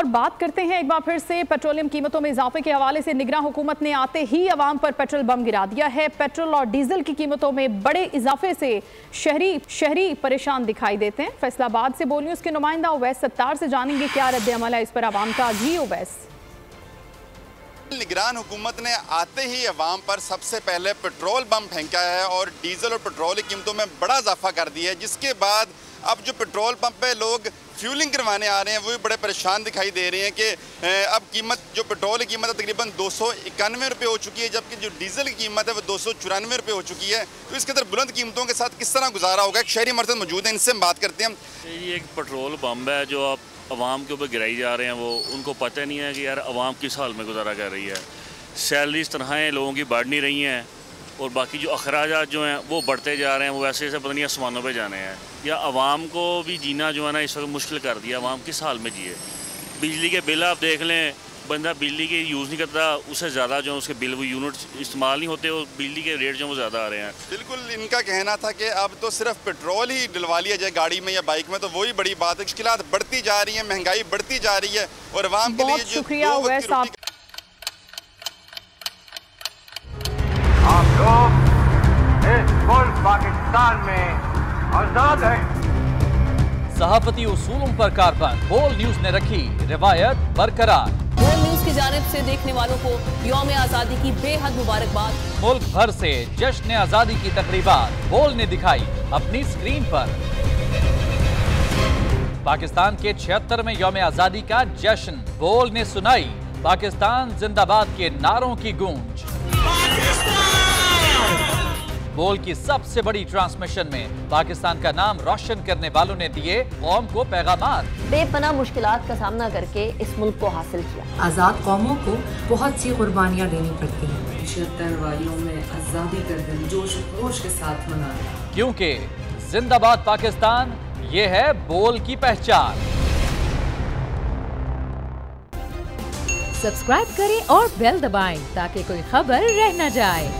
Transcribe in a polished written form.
और बात करते हैं एक बार फिर से पेट्रोलियम कीमतों में इजाफे के हवाले से। निगरां हुकूमत ने आते ही अवाम पर पेट्रोल बम गिरा दिया है। पेट्रोल और डीजल की कीमतों में बड़े इजाफे से शहरी परेशान दिखाई देते हैं। फैसलाबाद से बोल न्यूज के नुमाइंदा उवैस सत्तार से जानेंगे क्या रद्द अमल है इस पर अवाम का। जी उवैस। निगरान हुकूमत ने आते ही अवाम पर सबसे पहले पेट्रोल बम फेंका है और डीजल और पेट्रोल की कीमतों में बड़ा इजाफा कर दिया है, जिसके बाद अब जो पेट्रोल पंप पे लोग फ्यूलिंग करवाने आ रहे हैं वो भी बड़े परेशान दिखाई दे रहे हैं कि अब कीमत जो पेट्रोल की कीमत है तकरीबन 291 रुपये हो चुकी है, जबकि जो डीजल की कीमत है वो 294 रुपये हो चुकी है। तो इसके अंदर बुलंद कीमतों के साथ किस तरह गुजारा होगा, एक शहरी हमारे साथ मौजूद है, इनसे हम बात करते हैं। ये एक पेट्रोल पंप है जो अब आवाम के ऊपर गिराई जा रहे हैं, वो उनको पता नहीं है कि यार आवाम किस हाल में गुजारा कर रही है। सैलरीज तनख्वाहें लोगों की बढ़ नहीं रही हैं और बाकी जो अखराजात जो हैं वो बढ़ते जा रहे हैं, वो वैसे पता नहीं आसमानों पे जाने हैं। या आवाम को भी जीना जो है ना इस वक्त मुश्किल कर दिया। आवाम किस हाल में जिए। बिजली के बिल आप देख लें, बंदा बिजली के यूज़ नहीं करता, उससे ज़्यादा जो उसके बिल वो यूनिट इस्तेमाल नहीं होते, और बिजली के रेट जो वो ज़्यादा आ रहे हैं। बिल्कुल, इनका कहना था कि अब तो सिर्फ पेट्रोल ही डलवा लिया जाए गाड़ी में या बाइक में, तो वही बड़ी बात है। मुश्किलात बढ़ती जा रही है, महंगाई बढ़ती जा रही है और आवाम के लिए शुक्रिया उवैस साहब। आप लोग इस मुल्क पाकिस्तान में आजाद है। सहाफती उसूलों पर कारबंद बोल न्यूज ने रखी रिवायत बरकरार। बोल न्यूज की जानिब से देखने वालों को यौम आजादी की बेहद मुबारकबाद। मुल्क भर से जश्न आजादी की तकरीबात बोल ने दिखाई अपनी स्क्रीन पर। पाकिस्तान के 76वें यौम आजादी का जश्न बोल ने सुनाई पाकिस्तान जिंदाबाद के नारों की गूंज। बोल की सबसे बड़ी ट्रांसमिशन में पाकिस्तान का नाम रोशन करने वालों ने दिए कौम को पैगामात। बेपनाह मुश्किलात का सामना करके इस मुल्क को हासिल किया। आजाद कौमों को बहुत सी कुर्बानियां देनी पड़ती हैं। 76 वालियों में आजादी का दिन जोश खरोश के साथ मना, क्योंकि जिंदाबाद पाकिस्तान ये है बोल की पहचान। सब्सक्राइब करें और बेल दबाएं ताकि कोई खबर रह न जाए।